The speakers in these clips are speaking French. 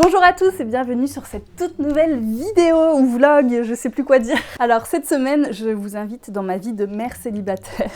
Bonjour à tous et bienvenue sur cette toute nouvelle vidéo ou vlog, je sais plus quoi dire. Alors cette semaine, je vous invite dans ma vie de mère célibataire.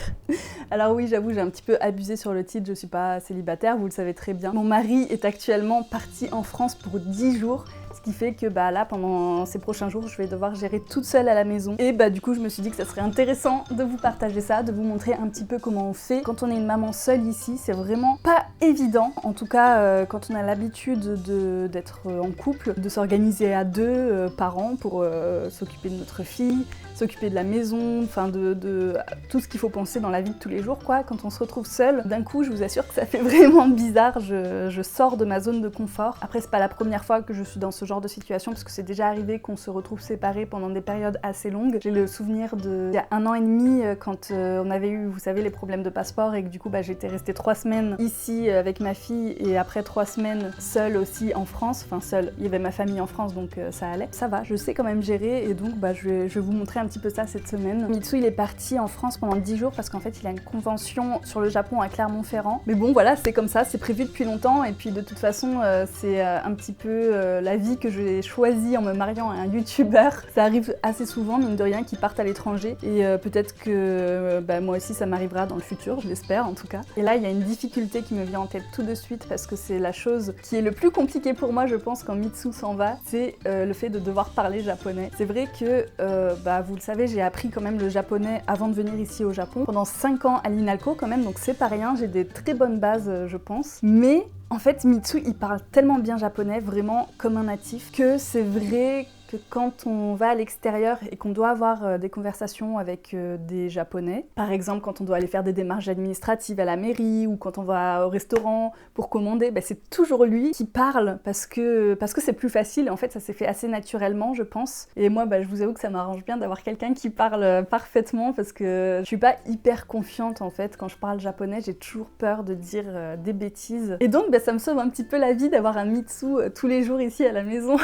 Alors oui, j'avoue, j'ai un petit peu abusé sur le titre, je suis pas célibataire, vous le savez très bien. Mon mari est actuellement parti en France pour 10 jours. Ce qui fait que là, pendant ces prochains jours, je vais devoir gérer toute seule à la maison. Et du coup, je me suis dit que ça serait intéressant de vous partager ça, de vous montrer un petit peu comment on fait. Quand on est une maman seule ici, c'est vraiment pas évident. En tout cas, quand on a l'habitude d'être en couple, de s'organiser à deux par an pour s'occuper de notre fille, s'occuper de la maison, enfin de tout ce qu'il faut penser dans la vie de tous les jours, quoi. Quand on se retrouve seul, d'un coup, je vous assure que ça fait vraiment bizarre. Je sors de ma zone de confort. Après, c'est pas la première fois que je suis dans ce genre de situation, parce que c'est déjà arrivé qu'on se retrouve séparés pendant des périodes assez longues. J'ai le souvenir il y a 1 an et demi, quand on avait eu, vous savez, les problèmes de passeport, et que du coup, j'étais restée 3 semaines ici avec ma fille, et après 3 semaines seule aussi en France. Enfin, seule, il y avait ma famille en France, donc ça allait. Ça va, je sais quand même gérer, et donc je vais vous montrer un petit peu ça cette semaine. Mitsu, il est parti en France pendant 10 jours, parce qu'en fait, il a une convention sur le Japon à Clermont-Ferrand. Mais bon, voilà, c'est comme ça, c'est prévu depuis longtemps, et puis de toute façon, c'est un petit peu la vie que j'ai choisie en me mariant à un youtubeur. Ça arrive assez souvent, mine de rien, qu'ils partent à l'étranger, et peut-être que moi aussi ça m'arrivera dans le futur, je l'espère en tout cas. Et là, il y a une difficulté qui me vient en tête tout de suite, parce que c'est la chose qui est le plus compliquée pour moi, je pense, quand Mitsu s'en va, c'est le fait de devoir parler japonais. C'est vrai que, vous le savez, j'ai appris quand même le japonais avant de venir ici au Japon, pendant 5 ans à l'INALCO quand même, donc c'est pas rien, j'ai des très bonnes bases, je pense. Mais en fait, Mitsu, il parle tellement bien japonais, vraiment comme un natif, que c'est vrai que quand on va à l'extérieur et qu'on doit avoir des conversations avec des Japonais, par exemple quand on doit aller faire des démarches administratives à la mairie ou quand on va au restaurant pour commander, c'est toujours lui qui parle parce que c'est plus facile, et en fait ça s'est fait assez naturellement, je pense. Et moi, je vous avoue que ça m'arrange bien d'avoir quelqu'un qui parle parfaitement, parce que je suis pas hyper confiante en fait quand je parle japonais, j'ai toujours peur de dire des bêtises. Et donc ça me sauve un petit peu la vie d'avoir un Mitsu tous les jours ici à la maison.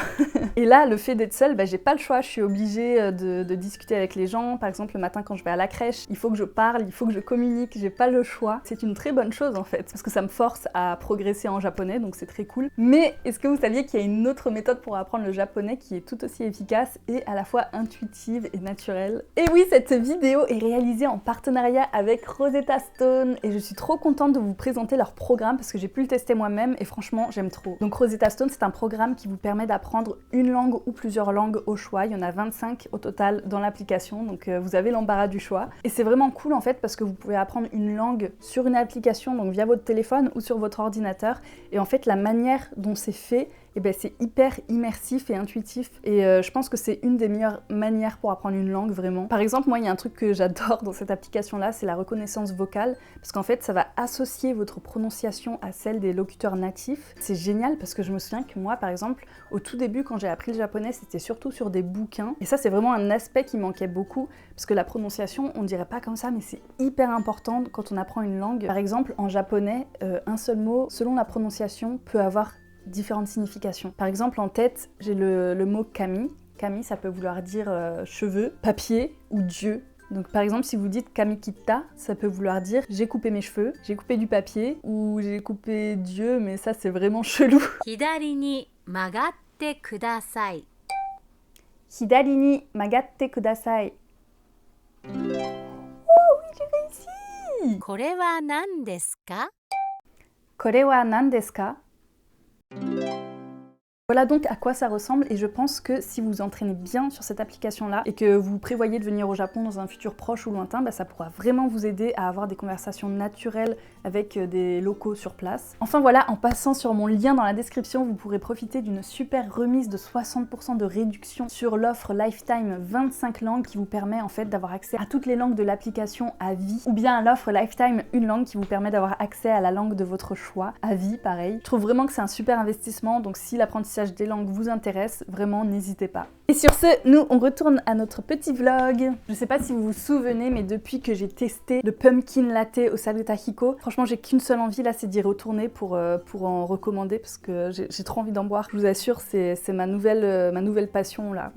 Et là, le fait d'être seule, j'ai pas le choix, je suis obligée de discuter avec les gens. Par exemple, le matin quand je vais à la crèche, il faut que je parle, il faut que je communique, j'ai pas le choix. C'est une très bonne chose en fait, parce que ça me force à progresser en japonais, donc c'est très cool. Mais est-ce que vous saviez qu'il y a une autre méthode pour apprendre le japonais qui est tout aussi efficace et à la fois intuitive et naturelle? Et oui, cette vidéo est réalisée en partenariat avec Rosetta Stone, et je suis trop contente de vous présenter leur programme parce que j'ai pu le tester moi-même et franchement, j'aime trop. Donc Rosetta Stone, c'est un programme qui vous permet d'apprendre une langue ou plusieurs langues au choix. Il y en a 25 au total dans l'application, donc vous avez l'embarras du choix. Et c'est vraiment cool en fait, parce que vous pouvez apprendre une langue sur une application, donc via votre téléphone ou sur votre ordinateur. Et en fait, la manière dont c'est fait, c'est hyper immersif et intuitif, et je pense que c'est une des meilleures manières pour apprendre une langue, vraiment. Par exemple, moi, il y a un truc que j'adore dans cette application-là, c'est la reconnaissance vocale, parce qu'en fait, ça va associer votre prononciation à celle des locuteurs natifs. C'est génial, parce que je me souviens que moi, par exemple, au tout début, quand j'ai appris le japonais, c'était surtout sur des bouquins, et ça, c'est vraiment un aspect qui manquait beaucoup, parce que la prononciation, on dirait pas comme ça, mais c'est hyper important quand on apprend une langue. Par exemple, en japonais, un seul mot, selon la prononciation, peut avoir différentes significations. Par exemple, en tête, j'ai le mot kami. Kami, ça peut vouloir dire cheveux, papier ou dieu. Donc par exemple, si vous dites kamikita, ça peut vouloir dire j'ai coupé mes cheveux, j'ai coupé du papier, ou j'ai coupé Dieu, mais ça c'est vraiment chelou. Hidari ni magatte kudasai. Hidari ni magatte kudasai. Oh oui, j'ai réussi! Kore wa nan desu ka? Kore wa nan desu ka? Voilà donc à quoi ça ressemble, et je pense que si vous vous entraînez bien sur cette application-là et que vous prévoyez de venir au Japon dans un futur proche ou lointain, ça pourra vraiment vous aider à avoir des conversations naturelles avec des locaux sur place. Enfin voilà, en passant sur mon lien dans la description, vous pourrez profiter d'une super remise de 60% de réduction sur l'offre Lifetime 25 langues, qui vous permet en fait d'avoir accès à toutes les langues de l'application à vie, ou bien à l'offre Lifetime une langue qui vous permet d'avoir accès à la langue de votre choix à vie, pareil. Je trouve vraiment que c'est un super investissement, donc si l'apprentissage des langues vous intéresse, vraiment n'hésitez pas. Et sur ce, nous on retourne à notre petit vlog. Je sais pas si vous vous souvenez, mais depuis que j'ai testé le pumpkin latte au Salutahiko, franchement j'ai qu'une seule envie là, c'est d'y retourner pour en recommander, parce que j'ai trop envie d'en boire. Je vous assure, c'est ma nouvelle passion là.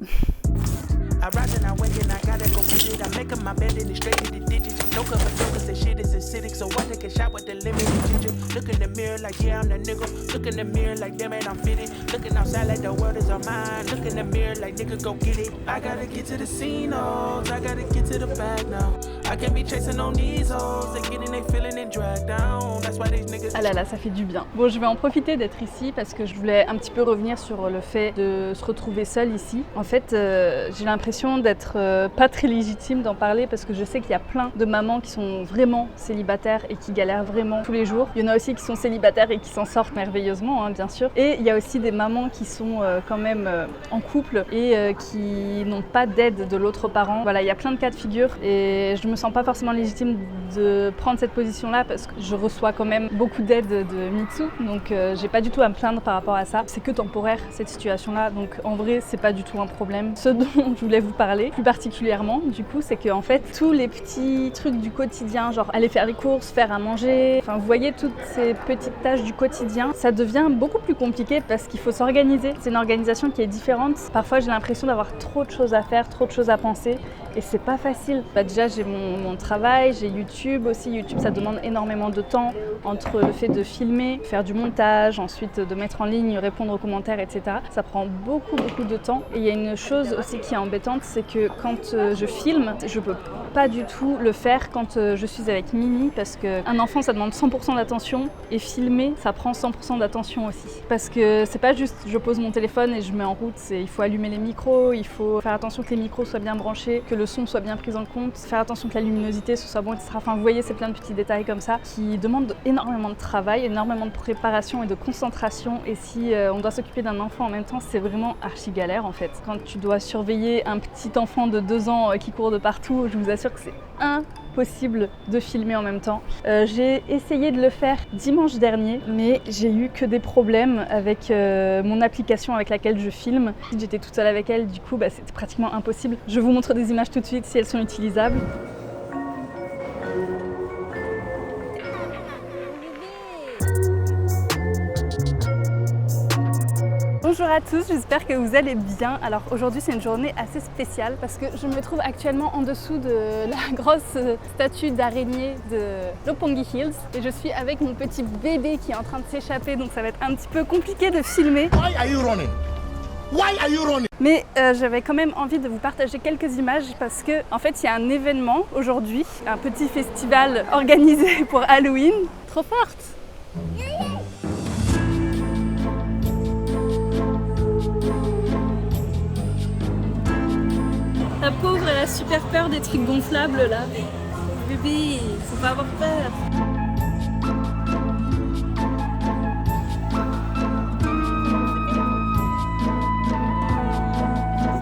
No cover, no cause the shit is acidic. So I take a shot with the lemon and ginger. Look in the mirror like, yeah, I'm the nigga. Look in the mirror like, damn it, I'm fitted. Looking outside like the world is on mine. Look in the mirror like, nigga, go get it. I gotta get to the scene, oh, I gotta get to the bag now. I can't be chasing on these hoes. They getting they feeling and dragged down. That's why these niggas. Ah là là, ça fait du bien. Bon, je vais en profiter d'être ici parce que je voulais un petit peu revenir sur le fait de se retrouver seule ici. En fait, j'ai l'impression d'être pas très légitime d'en parler parce que je sais qu'il y a plein de mamans qui sont vraiment célibataires et qui galèrent vraiment tous les jours. Il y en a aussi qui sont célibataires et qui s'en sortent merveilleusement, hein, bien sûr. Et il y a aussi des mamans qui sont quand même en couple et qui n'ont pas d'aide de l'autre parent. Voilà, il y a plein de cas de figure et je me sens pas forcément légitime de prendre cette position-là parce que je reçois quand même beaucoup d'aide de Mitsu, donc j'ai pas du tout à me plaindre par rapport à ça. C'est que temporaire cette situation-là, donc en vrai c'est pas du tout un problème. Ce dont je voulais vous parler plus particulièrement, du coup, c'est que en fait tous les petits trucs du quotidien, genre aller faire les courses, faire à manger, enfin vous voyez toutes ces petites tâches du quotidien, ça devient beaucoup plus compliqué parce qu'il faut s'organiser. C'est une organisation qui est différente. Parfois j'ai l'impression d'avoir trop de choses à faire, trop de choses à penser et c'est pas facile. Bah, déjà j'ai mon travail, j'ai YouTube aussi. YouTube ça demande énormément de temps entre le fait de filmer, faire du montage, ensuite de mettre en ligne, répondre aux commentaires, etc. Ça prend beaucoup de temps. Et il y a une chose aussi qui est embêtante, c'est que quand je filme, je peux pas du tout le faire quand je suis avec Mimi parce qu'un enfant ça demande 100% d'attention et filmer ça prend 100% d'attention aussi. Parce que c'est pas juste je pose mon téléphone et je mets en route, il faut allumer les micros, il faut faire attention que les micros soient bien branchés, que le son soit bien pris en compte, faire attention que la luminosité ce soit bon, etc. Enfin vous voyez c'est plein de petits détails comme ça qui demandent énormément de travail, énormément de préparation et de concentration et si on doit s'occuper d'un enfant en même temps c'est vraiment archi galère en fait. Quand tu dois surveiller un petit enfant de 2 ans qui court de partout, je vous assure que c'est impossible de filmer en même temps. J'ai essayé de le faire dimanche dernier, mais j'ai eu que des problèmes avec mon application avec laquelle je filme. J'étais toute seule avec elle, du coup c'était pratiquement impossible. Je vous montre des images tout de suite si elles sont utilisables. Bonjour à tous, j'espère que vous allez bien. Alors aujourd'hui c'est une journée assez spéciale parce que je me trouve actuellement en dessous de la grosse statue d'araignée de Roppongi Hills et je suis avec mon petit bébé qui est en train de s'échapper, donc ça va être un petit peu compliqué de filmer. Why are you running? Why are you running? Mais j'avais quand même envie de vous partager quelques images parce que en fait il y a un événement aujourd'hui, un petit festival organisé pour Halloween. Trop forte! La pauvre, elle a super peur des trucs gonflables là. Bébé, faut pas avoir peur.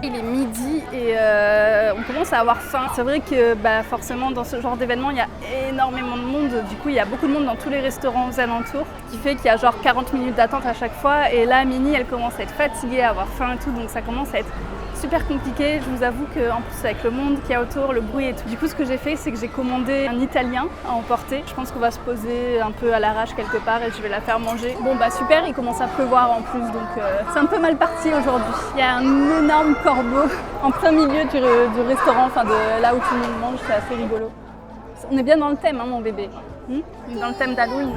Il est midi et on commence à avoir faim. C'est vrai que forcément dans ce genre d'événement il y a énormément de monde. Du coup il y a beaucoup de monde dans tous les restaurants aux alentours. Ce qui fait qu'il y a genre 40 minutes d'attente à chaque fois. Et là Mini elle commence à être fatiguée, à avoir faim et tout. Donc ça commence à être super compliqué. Je vous avoue qu'en plus avec le monde qu'il y a autour, le bruit et tout. Du coup ce que j'ai fait c'est que j'ai commandé un italien à emporter. Je pense qu'on va se poser un peu à l'arrache quelque part et je vais la faire manger. Bon super, il commence à pleuvoir en plus donc c'est un peu mal parti aujourd'hui. Il y a un énorme corbeau en plein milieu du restaurant, enfin de là où tout le monde mange, c'est assez rigolo. On est bien dans le thème hein, mon bébé. On est dans le thème d'Halloween.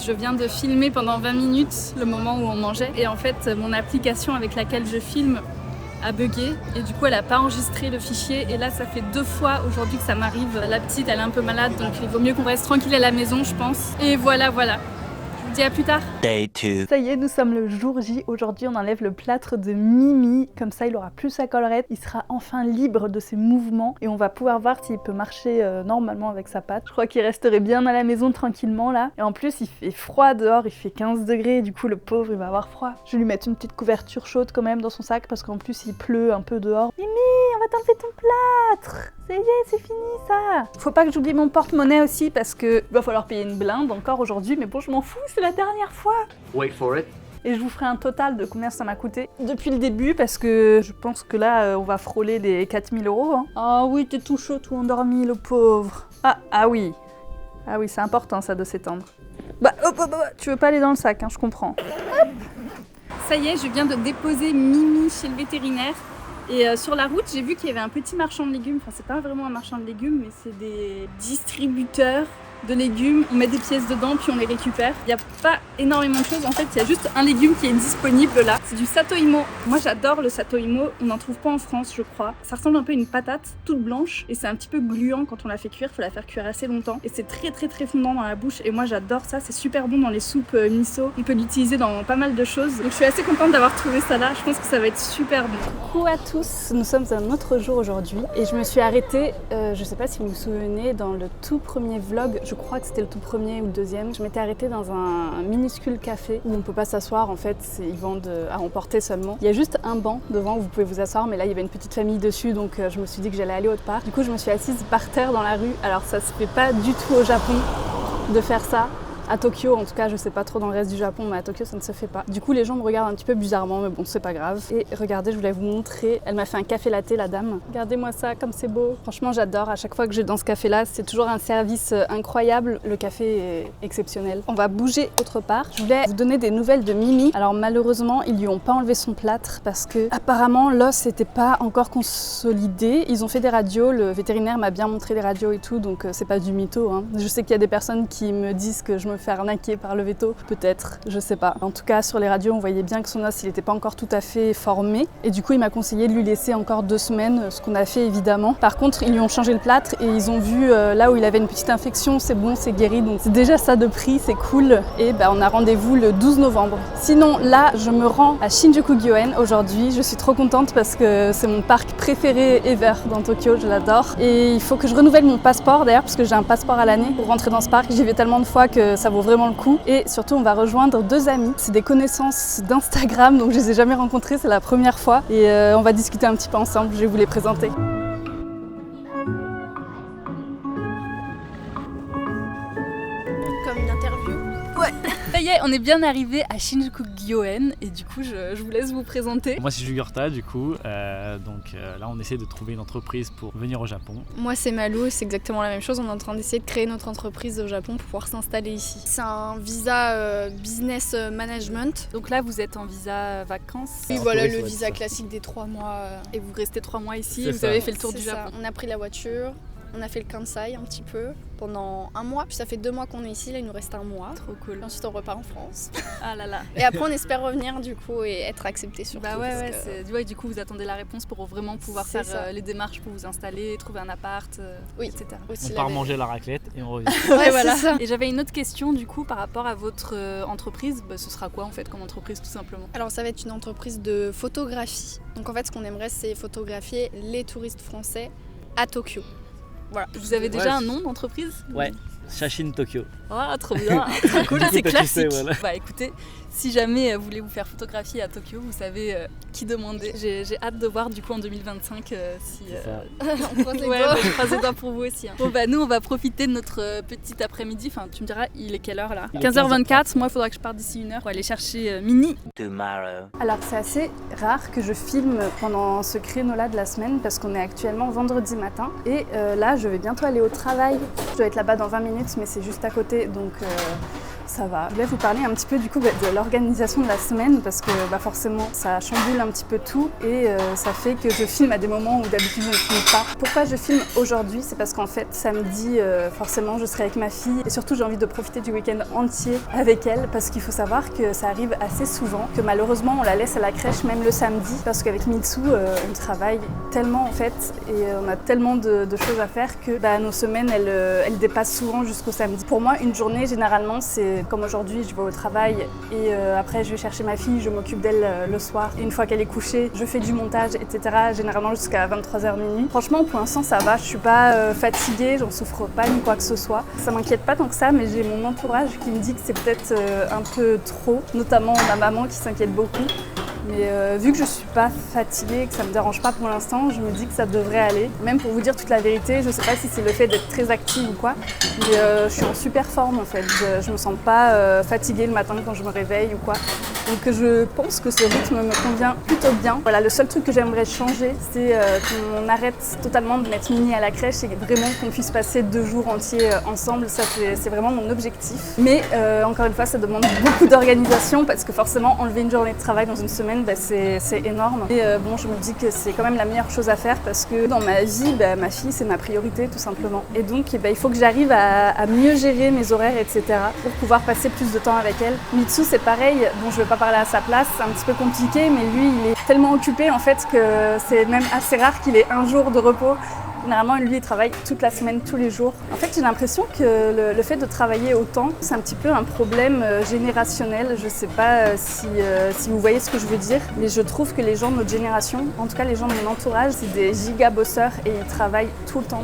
Je viens de filmer pendant 20 minutes le moment où on mangeait et en fait mon application avec laquelle je filme a bugué et du coup elle n'a pas enregistré le fichier et là ça fait 2 fois aujourd'hui que ça m'arrive. La petite elle est un peu malade donc il vaut mieux qu'on reste tranquille à la maison je pense. Et voilà. Je vous dis à plus tard. Day 2. Ça y est, nous sommes le jour J. Aujourd'hui, on enlève le plâtre de Mimi. Comme ça, il aura plus sa collerette. Il sera enfin libre de ses mouvements. Et on va pouvoir voir s'il peut marcher normalement avec sa patte. Je crois qu'il resterait bien à la maison tranquillement là. Et en plus, il fait froid dehors. Il fait 15 degrés. Du coup, le pauvre, il va avoir froid. Je vais lui mettre une petite couverture chaude quand même dans son sac. Parce qu'en plus, il pleut un peu dehors. Mimi, on va t'enlever ton plâtre. Ça y est, c'est fini ça. Faut pas que j'oublie mon porte-monnaie aussi. Parce que va falloir payer une blinde encore aujourd'hui. Mais bon, je m'en fous. C'est la dernière fois. Wait for it. Et je vous ferai un total de combien ça m'a coûté depuis le début parce que je pense que là on va frôler les 4000 €. Hein. Ah oui, t'es tout chaud, tout endormi, le pauvre. Ah oui. Ah oui, c'est important ça de s'étendre. Tu veux pas aller dans le sac, hein, je comprends. Hop. Ça y est, je viens de déposer Mimi chez le vétérinaire. Et sur la route, j'ai vu qu'il y avait un petit marchand de légumes. Enfin, c'est pas vraiment un marchand de légumes, mais c'est des distributeurs de légumes. On met des pièces dedans, puis on les récupère. Il n'y a pas énormément de choses. En fait, il y a juste un légume qui est disponible là. C'est du sato imo. Moi, j'adore le sato imo. On n'en trouve pas en France, je crois. Ça ressemble un peu à une patate toute blanche et c'est un petit peu gluant quand on la fait cuire. Il faut la faire cuire assez longtemps et c'est très très très fondant dans la bouche. Et moi, j'adore ça. C'est super bon dans les soupes miso. On peut l'utiliser dans pas mal de choses. Donc, je suis assez contente d'avoir trouvé ça là. Je pense que ça va être super bon. Coucou à tous. Nous sommes un autre jour aujourd'hui et je me suis arrêtée. Je sais pas si vous vous souvenez, dans le tout premier vlog. Je crois que c'était le tout premier ou le deuxième. Je m'étais arrêtée dans un minuscule café où on peut pas s'asseoir en fait, ils vendent à emporter seulement. Il y a juste un banc devant où vous pouvez vous asseoir, mais là il y avait une petite famille dessus donc je me suis dit que j'allais aller autre part. Du coup je me suis assise par terre dans la rue. Alors ça se fait pas du tout au Japon de faire ça. À Tokyo, en tout cas, je sais pas trop dans le reste du Japon, mais à Tokyo, ça ne se fait pas. Du coup, les gens me regardent un petit peu bizarrement, mais bon, c'est pas grave. Et regardez, je voulais vous montrer. Elle m'a fait un café latte, la dame. Regardez-moi ça, comme c'est beau. Franchement, j'adore. À chaque fois que je vais dans ce café-là, c'est toujours un service incroyable. Le café est exceptionnel. On va bouger autre part. Je voulais vous donner des nouvelles de Mimi. Alors malheureusement, ils lui ont pas enlevé son plâtre parce que apparemment l'os n'était pas encore consolidé. Ils ont fait des radios. Le vétérinaire m'a bien montré les radios et tout, donc c'est pas du mytho. Hein. Je sais qu'il y a des personnes qui me disent que je me fais arnaquer par le veto, peut-être, je sais pas. En tout cas, sur les radios, on voyait bien que son os, il était pas encore tout à fait formé. Et du coup, il m'a conseillé de lui laisser encore 2 semaines, ce qu'on a fait évidemment. Par contre, ils lui ont changé le plâtre et ils ont vu là où il avait une petite infection, c'est bon, c'est guéri. Donc c'est déjà ça de prix, c'est cool. Et on a rendez-vous le 12 novembre. Sinon, là, je me rends à Shinjuku-gyoen aujourd'hui. Je suis trop contente parce que c'est mon parc préféré ever dans Tokyo, je l'adore. Et il faut que je renouvelle mon passeport d'ailleurs, parce que j'ai un passeport à l'année pour rentrer dans ce parc. J'y vais tellement de fois que ça vaut vraiment le coup. Et surtout, on va rejoindre 2 amis. C'est des connaissances d'Instagram, donc je les ai jamais rencontrés, c'est la première fois. Et on va discuter un petit peu ensemble, je vais vous les présenter. Comme une interview. Ouais. Ça y est, on est bien arrivé à Shinjuku-gyoen et du coup je vous laisse vous présenter. Moi c'est Jugurta du coup, là on essaie de trouver une entreprise pour venir au Japon. Moi c'est Malou, c'est exactement la même chose, on est en train d'essayer de créer notre entreprise au Japon pour pouvoir s'installer ici. C'est un visa business management. Donc là vous êtes en visa vacances. Oui voilà, le visa classique des 3 mois. Et vous restez 3 mois ici C'est et vous ça. avez fait le tour du Japon. On a pris la voiture. On a fait le Kansai un petit peu pendant 1 mois, puis ça fait 2 mois qu'on est ici, là il nous reste 1 mois. Trop cool. Et ensuite on repart en France. Ah là là. Et après on espère revenir du coup et être accepté surtout. Bah ouais, du coup vous attendez la réponse pour vraiment pouvoir C'est faire ça. les démarches pour vous installer, trouver un appart, Oui. etc. Aussi On part manger la raclette et on revient. Ouais, voilà. c'est ça. Et j'avais une autre question du coup par rapport à votre entreprise. Ce sera quoi en fait comme entreprise tout simplement? Alors ça va être une entreprise de photographie. Donc en fait ce qu'on aimerait c'est photographier les touristes français à Tokyo. Voilà. Vous avez déjà un nom d'entreprise? Ouais, Shashin Tokyo. Ah, trop bien, trop cool, c'est Du coup, toi, tu sais, classique. voilà. Bah écoutez, si jamais vous voulez vous faire photographier à Tokyo, vous savez qui demander. J'ai hâte de voir du coup en 2025 si... On croise les Ouais, doigts. je croise les doigts pour vous aussi. Hein. Bon nous on va profiter de notre petit après-midi, enfin tu me diras, il est quelle heure là? Il est 15h24, moi il faudra que je parte d'ici 1 heure pour aller chercher Mini. Tomorrow. Alors c'est assez rare que je filme pendant ce créneau-là de la semaine parce qu'on est actuellement vendredi matin et là je vais bientôt aller au travail. Je dois être là-bas dans 20 minutes mais c'est juste à côté donc ça va. Je voulais vous parler un petit peu du coup de l'organisation de la semaine parce que forcément ça chamboule un petit peu tout et ça fait que je filme à des moments où d'habitude je ne filme pas. Pourquoi je filme aujourd'hui? C'est parce qu'en fait samedi forcément je serai avec ma fille et surtout j'ai envie de profiter du week-end entier avec elle parce qu'il faut savoir que ça arrive assez souvent que malheureusement on la laisse à la crèche même le samedi parce qu'avec Mitsu on travaille tellement en fait et on a tellement de choses à faire que nos semaines elles dépassent souvent jusqu'au samedi. Pour moi une journée généralement c'est comme aujourd'hui, je vais au travail et après je vais chercher ma fille, je m'occupe d'elle le soir. Et une fois qu'elle est couchée, je fais du montage, etc. Généralement jusqu'à 23h minuit. Franchement, pour l'instant, ça va. Je suis pas fatiguée, j'en souffre pas ni quoi que ce soit. Ça m'inquiète pas tant que ça, mais j'ai mon entourage qui me dit que c'est peut-être un peu trop. Notamment ma maman qui s'inquiète beaucoup. Mais vu que je suis pas fatiguée et que ça me dérange pas pour l'instant, je me dis que ça devrait aller. Même pour vous dire toute la vérité, je sais pas si c'est le fait d'être très active ou quoi, mais je suis en super forme en fait. Je me sens pas fatiguée le matin quand je me réveille ou quoi. Donc je pense que ce rythme me convient plutôt bien. Voilà, le seul truc que j'aimerais changer, c'est qu'on arrête totalement de mettre Mini à la crèche et vraiment qu'on puisse passer 2 jours entiers ensemble. Ça, c'est vraiment mon objectif. Mais encore une fois, ça demande beaucoup d'organisation parce que forcément, enlever une journée de travail dans une semaine, c'est énorme. Et bon, je me dis que c'est quand même la meilleure chose à faire parce que dans ma vie, ma fille, c'est ma priorité tout simplement. Et donc, il faut que j'arrive à mieux gérer mes horaires, etc. pour pouvoir passer plus de temps avec elle. Mitsu, c'est pareil. Bon, je vais pas parler à sa place, c'est un petit peu compliqué, mais lui, il est tellement occupé en fait que c'est même assez rare qu'il ait un jour de repos. Généralement, lui, il travaille toute la semaine, tous les jours. En fait, j'ai l'impression que le fait de travailler autant, c'est un petit peu un problème générationnel. Je ne sais pas si vous voyez ce que je veux dire, mais je trouve que les gens de notre génération, en tout cas les gens de mon entourage, c'est des giga bosseurs et ils travaillent tout le temps.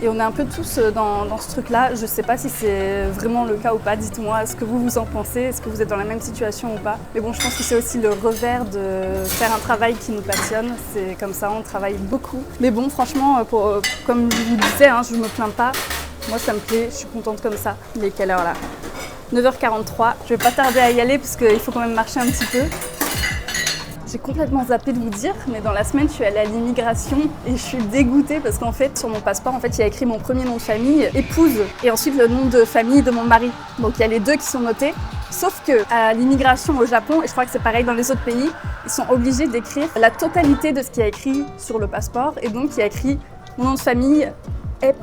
Et on est un peu tous dans ce truc-là. Je ne sais pas si c'est vraiment le cas ou pas. Dites-moi ce que vous en pensez. Est-ce que vous êtes dans la même situation ou pas? Mais bon, je pense que c'est aussi le revers de faire un travail qui nous passionne. C'est comme ça, on travaille beaucoup. Mais bon, franchement, comme je vous disais, je ne me plains pas. Moi, ça me plaît, je suis contente comme ça. Il est quelle heure là? 9h43. Je vais pas tarder à y aller parce qu'il faut quand même marcher un petit peu. J'ai complètement zappé de vous dire, mais dans la semaine, je suis allée à l'immigration et je suis dégoûtée parce qu'en fait, sur mon passeport, il y a écrit mon premier nom de famille, épouse, et ensuite le nom de famille de mon mari. Donc il y a les deux qui sont notés. Sauf que à l'immigration au Japon, et je crois que c'est pareil dans les autres pays, ils sont obligés d'écrire la totalité de ce qui est écrit sur le passeport. Et donc il y a écrit mon nom de famille, EP,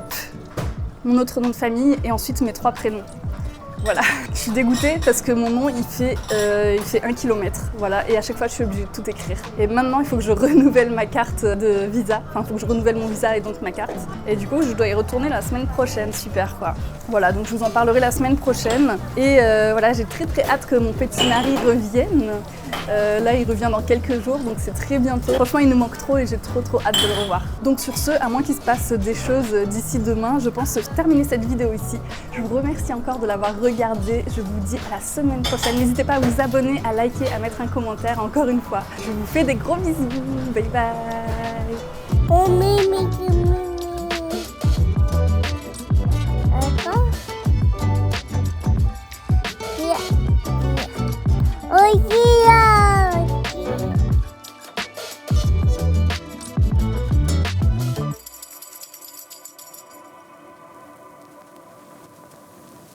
mon autre nom de famille et ensuite mes 3 prénoms. Voilà, je suis dégoûtée parce que mon nom il fait 1 km, voilà, et à chaque fois je suis obligée de tout écrire. Et maintenant il faut que je renouvelle ma carte de visa, il faut que je renouvelle mon visa et donc ma carte. Et du coup je dois y retourner la semaine prochaine, super quoi. Voilà, donc je vous en parlerai la semaine prochaine. Et voilà, j'ai très hâte que mon petit mari revienne. Là il revient dans quelques jours, donc c'est très bientôt. Franchement il nous manque trop et j'ai trop hâte de le revoir. Donc sur ce, à moins qu'il se passe des choses d'ici demain, je pense terminer cette vidéo ici. Je vous remercie encore de l'avoir regardée. Je vous dis à la semaine prochaine. N'hésitez pas à vous abonner, à liker, à mettre un commentaire encore une fois. Je vous fais des gros bisous. Bye bye.